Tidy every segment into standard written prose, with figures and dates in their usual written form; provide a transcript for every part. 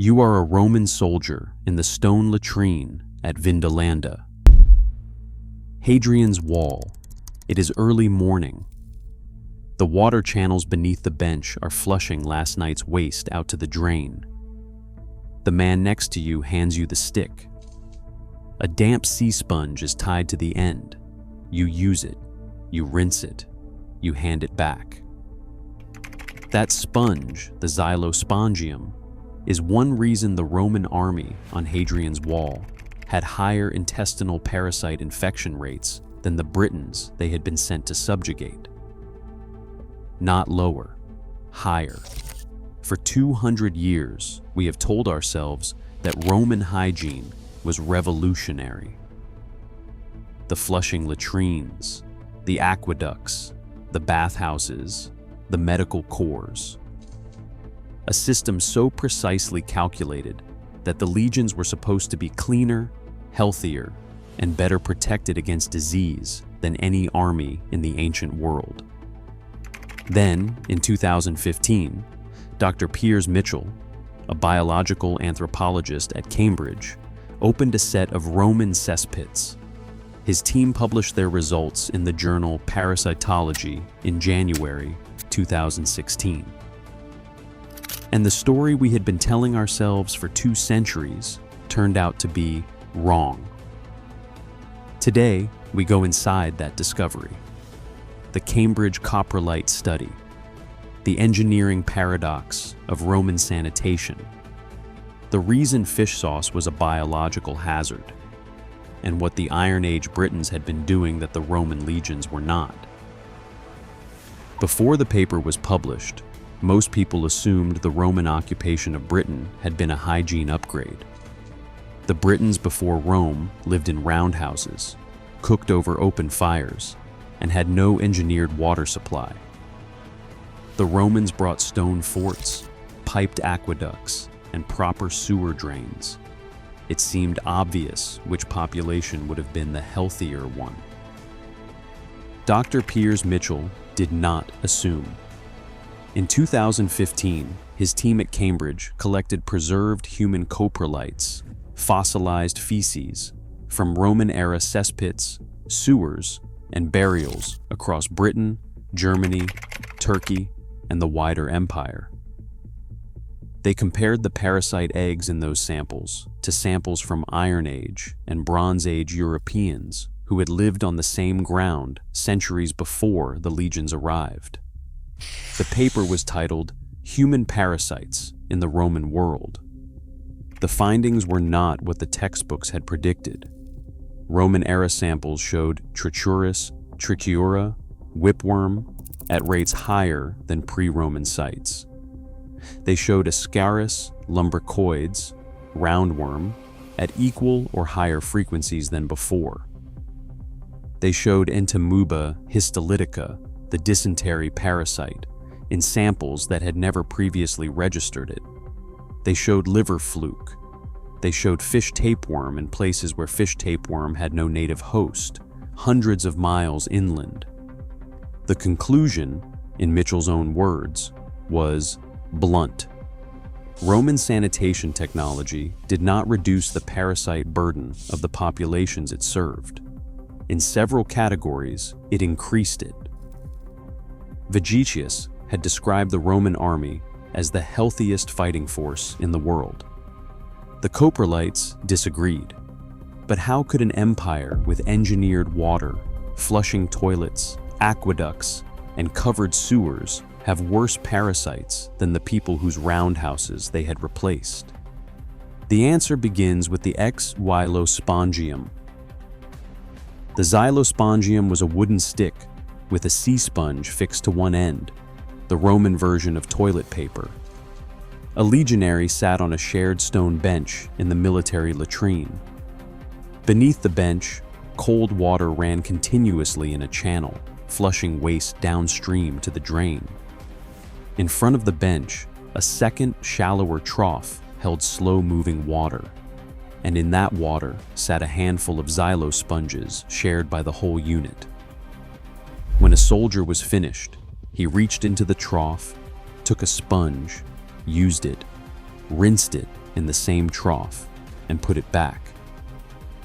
You are a Roman soldier in the stone latrine at Vindolanda. Hadrian's Wall. It is early morning. The water channels beneath the bench are flushing last night's waste out to the drain. The man next to you hands you the stick. A damp sea sponge is tied to the end. You use it. You rinse it. You hand it back. That sponge, the xylospongium, is one reason the Roman army on Hadrian's Wall had higher intestinal parasite infection rates than the Britons they had been sent to subjugate. Not lower, higher. For 200 years, we have told ourselves that Roman hygiene was revolutionary. The flushing latrines, the aqueducts, the bathhouses, the medical corps. A system so precisely calculated that the legions were supposed to be cleaner, healthier, and better protected against disease than any army in the ancient world. Then, in 2015, Dr. Piers Mitchell, a biological anthropologist at Cambridge, opened a set of Roman cesspits. His team published their results in the journal Parasitology in January 2016. And the story we had been telling ourselves for 2 centuries turned out to be wrong. Today, we go inside that discovery. The Cambridge coprolite study, the engineering paradox of Roman sanitation, the reason fish sauce was a biological hazard, and what the Iron Age Britons had been doing that the Roman legions were not. Before the paper was published, most people assumed the Roman occupation of Britain had been a hygiene upgrade. The Britons before Rome lived in roundhouses, cooked over open fires, and had no engineered water supply. The Romans brought stone forts, piped aqueducts, and proper sewer drains. It seemed obvious which population would have been the healthier one. Dr. Piers Mitchell did not assume. In 2015, his team at Cambridge collected preserved human coprolites, fossilized feces, from Roman-era cesspits, sewers, and burials across Britain, Germany, Turkey, and the wider empire. They compared the parasite eggs in those samples to samples from Iron Age and Bronze Age Europeans who had lived on the same ground centuries before the legions arrived. The paper was titled Human Parasites in the Roman World. The findings were not what the textbooks had predicted. Roman-era samples showed Trichuris, Trichiura, whipworm at rates higher than pre-Roman sites. They showed Ascaris, lumbricoides, roundworm, at equal or higher frequencies than before. They showed Entamuba histolytica, the dysentery parasite, in samples that had never previously registered it. They showed liver fluke. They showed fish tapeworm in places where fish tapeworm had no native host, hundreds of miles inland. The conclusion, in Mitchell's own words, was blunt. Roman sanitation technology did not reduce the parasite burden of the populations it served. In several categories, it increased it. Vegetius had described the Roman army as the healthiest fighting force in the world. The coprolites disagreed. But how could an empire with engineered water, flushing toilets, aqueducts, and covered sewers have worse parasites than the people whose roundhouses they had replaced? The answer begins with the xylospongium. The xylospongium was a wooden stick with a sea sponge fixed to one end, the Roman version of toilet paper. A legionary sat on a shared stone bench in the military latrine. Beneath the bench, cold water ran continuously in a channel, flushing waste downstream to the drain. In front of the bench, a second, shallower trough held slow-moving water, and in that water sat a handful of xylosponges shared by the whole unit. When a soldier was finished, he reached into the trough, took a sponge, used it, rinsed it, in the same trough and put it back.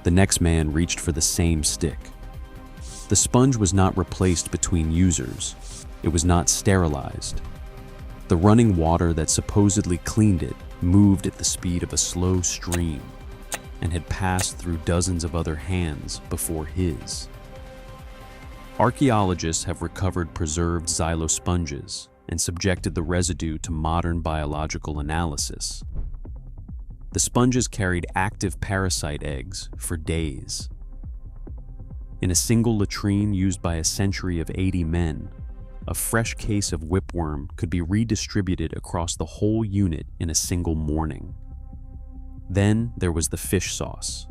The next man reached for the same stick. The sponge was not replaced between users. It was not sterilized. The running water that supposedly cleaned it moved at the speed of a slow stream and had passed through dozens of other hands before his. Archaeologists have recovered preserved xylosponges and subjected the residue to modern biological analysis. The sponges carried active parasite eggs for days. In a single latrine used by a century of 80 men, a fresh case of whipworm could be redistributed across the whole unit in a single morning. Then there was the fish sauce.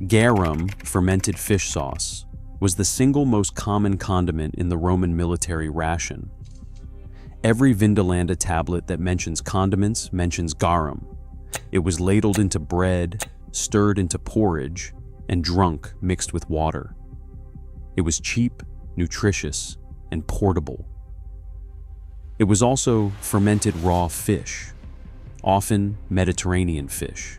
Garum, fermented fish sauce, was the single most common condiment in the Roman military ration. Every Vindolanda tablet that mentions condiments mentions garum. It was ladled into bread, stirred into porridge, and drunk mixed with water. It was cheap, nutritious, and portable. It was also fermented raw fish, often Mediterranean fish,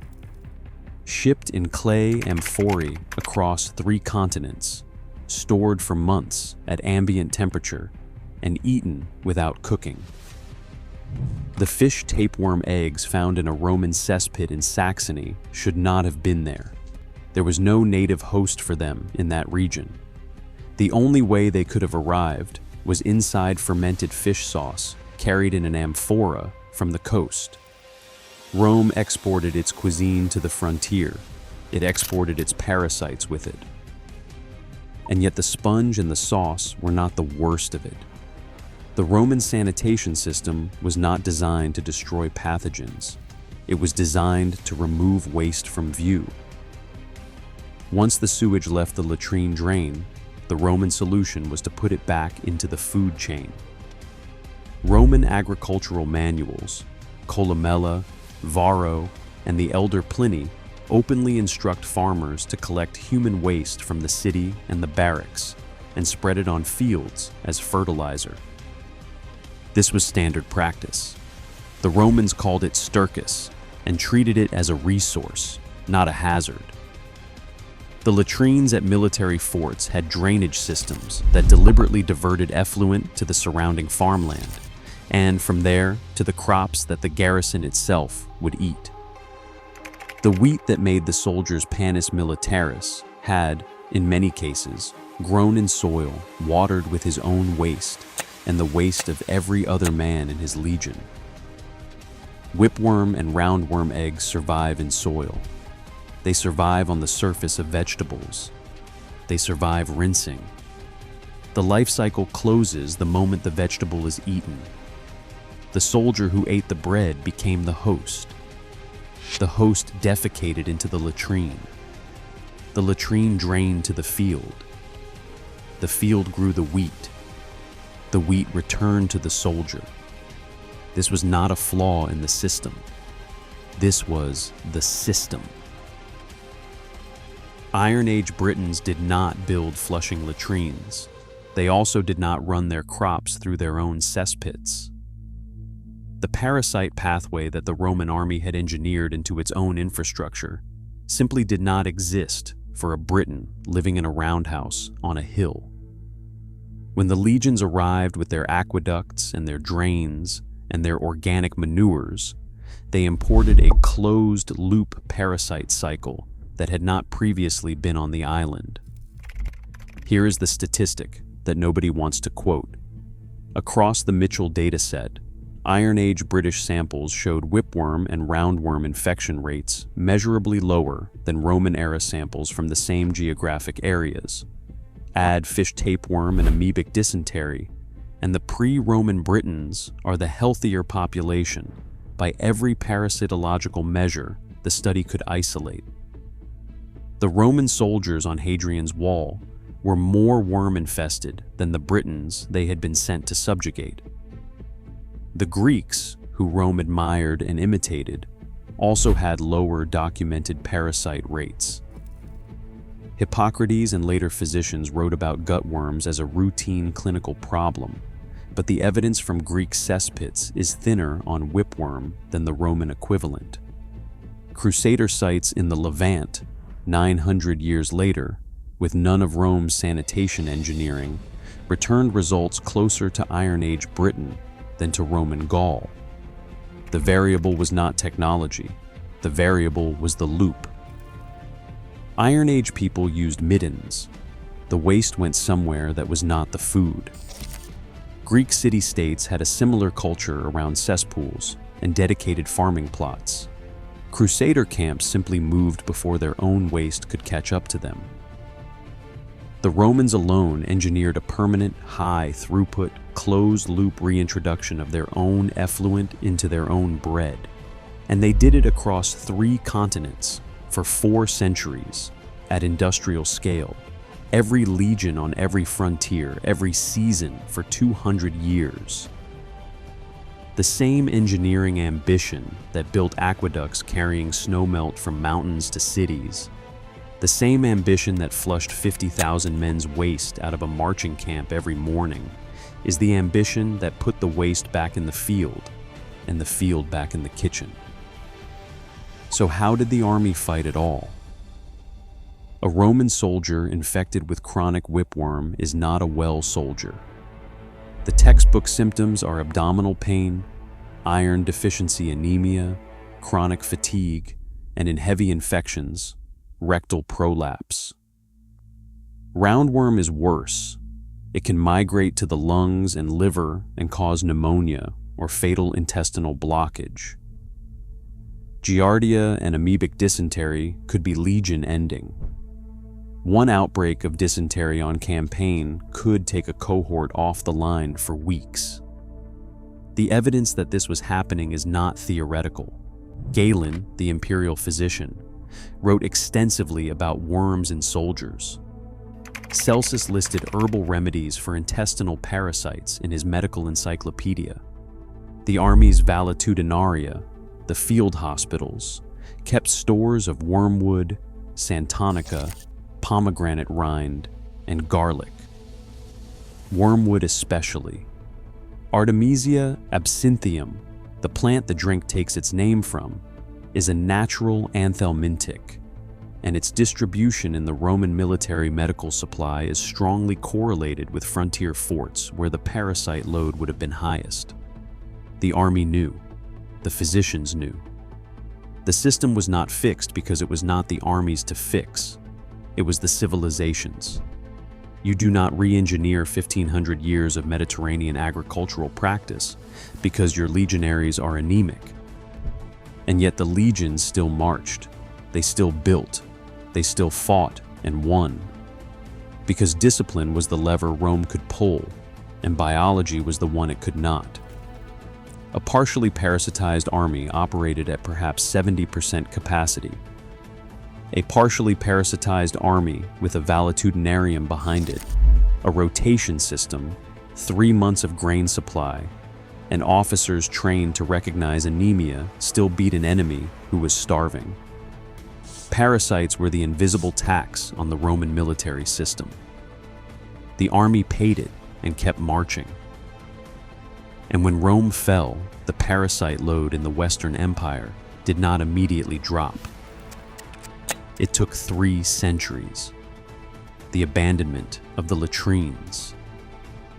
shipped in clay amphorae across 3 continents, stored for months at ambient temperature, and eaten without cooking. The fish tapeworm eggs found in a Roman cesspit in Saxony should not have been there. There was no native host for them in that region. The only way they could have arrived was inside fermented fish sauce carried in an amphora from the coast. Rome exported its cuisine to the frontier. It exported its parasites with it. And yet the sponge and the sauce were not the worst of it. The Roman sanitation system was not designed to destroy pathogens. It was designed to remove waste from view. Once the sewage left the latrine drain, the Roman solution was to put it back into the food chain. Roman agricultural manuals, Columella, Varro, and the elder Pliny, openly instruct farmers to collect human waste from the city and the barracks and spread it on fields as fertilizer. This was standard practice. The Romans called it stercus and treated it as a resource, not a hazard. The latrines at military forts had drainage systems that deliberately diverted effluent to the surrounding farmland, and from there to the crops that the garrison itself would eat. The wheat that made the soldiers' panis militaris had, in many cases, grown in soil watered with his own waste and the waste of every other man in his legion. Whipworm and roundworm eggs survive in soil. They survive on the surface of vegetables. They survive rinsing. The life cycle closes the moment the vegetable is eaten. The soldier who ate the bread became the host. The host defecated into the latrine. The latrine drained to the field. The field grew the wheat. The wheat returned to the soldier. This was not a flaw in the system. This was the system. Iron Age Britons did not build flushing latrines. They also did not run their crops through their own cesspits. The parasite pathway that the Roman army had engineered into its own infrastructure simply did not exist for a Briton living in a roundhouse on a hill. When the legions arrived with their aqueducts and their drains and their organic manures, they imported a closed-loop parasite cycle that had not previously been on the island. Here is the statistic that nobody wants to quote. Across the Mitchell dataset, Iron Age British samples showed whipworm and roundworm infection rates measurably lower than Roman-era samples from the same geographic areas. Add fish tapeworm and amoebic dysentery, and the pre-Roman Britons are the healthier population by every parasitological measure the study could isolate. The Roman soldiers on Hadrian's Wall were more worm-infested than the Britons they had been sent to subjugate. The Greeks, who Rome admired and imitated, also had lower documented parasite rates. Hippocrates and later physicians wrote about gutworms as a routine clinical problem, but the evidence from Greek cesspits is thinner on whipworm than the Roman equivalent. Crusader sites in the Levant, 900 years later, with none of Rome's sanitation engineering, returned results closer to Iron Age Britain than to Roman Gaul. The variable was not technology, the variable was the loop. Iron Age people used middens. The waste went somewhere that was not the food. Greek city-states had a similar culture around cesspools and dedicated farming plots. Crusader camps simply moved before their own waste could catch up to them. The Romans alone engineered a permanent, high-throughput, closed-loop reintroduction of their own effluent into their own bread. And they did it across 3 continents for 4 centuries at industrial scale. Every legion on every frontier, every season for 200 years. The same engineering ambition that built aqueducts carrying snowmelt from mountains to cities, the same ambition that flushed 50,000 men's waste out of a marching camp every morning, is the ambition that put the waste back in the field and the field back in the kitchen. So how did the army fight at all? A Roman soldier infected with chronic whipworm is not a well soldier. The textbook symptoms are abdominal pain, iron deficiency anemia, chronic fatigue, and in heavy infections, rectal prolapse. Roundworm is worse. It can migrate to the lungs and liver and cause pneumonia or fatal intestinal blockage. Giardia and amoebic dysentery could be legion-ending. One outbreak of dysentery on campaign could take a cohort off the line for weeks. The evidence that this was happening is not theoretical. Galen, the imperial physician, wrote extensively about worms in soldiers. Celsus listed herbal remedies for intestinal parasites in his medical encyclopedia. The army's valetudinaria, the field hospitals, kept stores of wormwood, santonica, pomegranate rind, and garlic. Wormwood especially. Artemisia absinthium, the plant the drink takes its name from, is a natural anthelmintic, and its distribution in the Roman military medical supply is strongly correlated with frontier forts where the parasite load would have been highest. The army knew. The physicians knew. The system was not fixed because it was not the armies to fix. It was the civilizations. You do not re-engineer 1,500 years of Mediterranean agricultural practice because your legionaries are anemic. And yet the legions still marched, they still built, they still fought and won. Because discipline was the lever Rome could pull, and biology was the one it could not. A partially parasitized army operated at perhaps 70% capacity. A partially parasitized army with a valetudinarium behind it, a rotation system, 3 months of grain supply, and officers trained to recognize anemia still beat an enemy who was starving. Parasites were the invisible tax on the Roman military system. The army paid it and kept marching. And when Rome fell, the parasite load in the Western Empire did not immediately drop. It took 3 centuries. The abandonment of the latrines,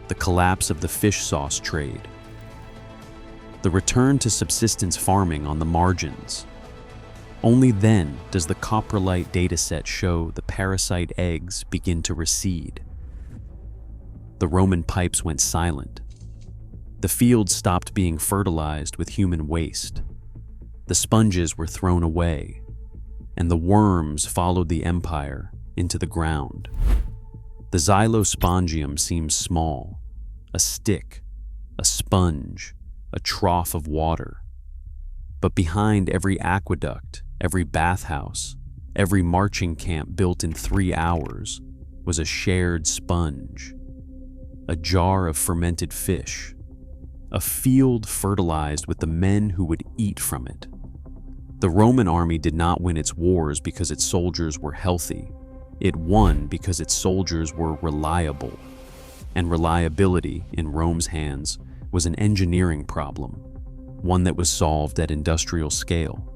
the collapse of the fish sauce trade, the return to subsistence farming on the margins. Only then does the coprolite dataset show the parasite eggs begin to recede. The Roman pipes went silent. The fields stopped being fertilized with human waste. The sponges were thrown away, and the worms followed the empire into the ground. The xylospongium seems small, a stick, a sponge, a trough of water. But behind every aqueduct, every bathhouse, every marching camp built in 3 hours was a shared sponge, a jar of fermented fish, a field fertilized with the men who would eat from it. The Roman army did not win its wars because its soldiers were healthy. It won because its soldiers were reliable. And reliability, in Rome's hands, was an engineering problem, one that was solved at industrial scale,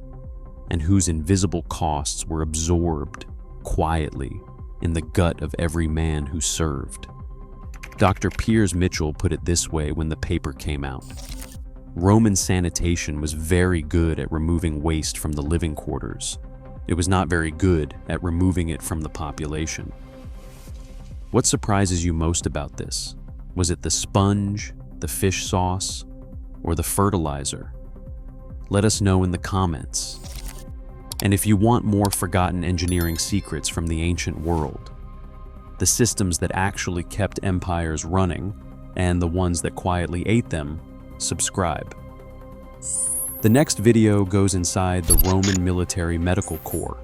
and whose invisible costs were absorbed quietly in the gut of every man who served. Dr. Piers Mitchell put it this way when the paper came out. Roman sanitation was very good at removing waste from the living quarters. It was not very good at removing it from the population. What surprises you most about this? Was it the sponge, the fish sauce, or the fertilizer? Let us know in the comments. And if you want more forgotten engineering secrets from the ancient world, the systems that actually kept empires running, and the ones that quietly ate them, subscribe. The next video goes inside the Roman military medical corps.